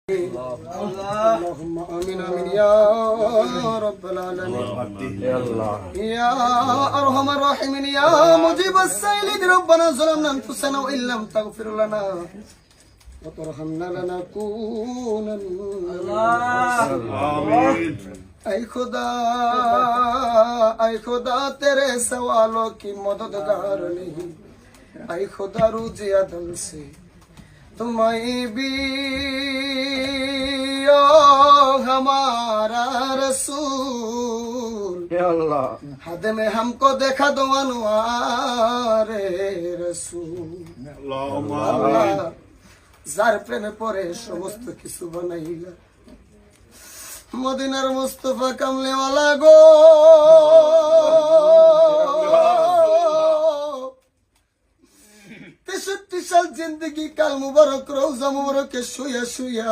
اللهم آمين آمين يا رب العالمين يا أرحم الراحمين يا مجيب السائلين ربنا ظلمنا أنفسنا وإن لم تغفر لنا وترحمنا لنكونن آمين ऐ खुदा तेरे सवालों की मददगार नहीं ऐ खुदा रूज़े अदल से तुम्हें भी ओ हमारा रसूल हद में हमको देखा दो अनवार रसूल যার প্রেমে পড়ে সমস্ত কিছু বানাইলা মদিনার মুস্তাফা কামলেওয়ালা গো 63 সাল জিন্দগি কাল মুবারক রওজা মুবারকে শুয়া শুয়া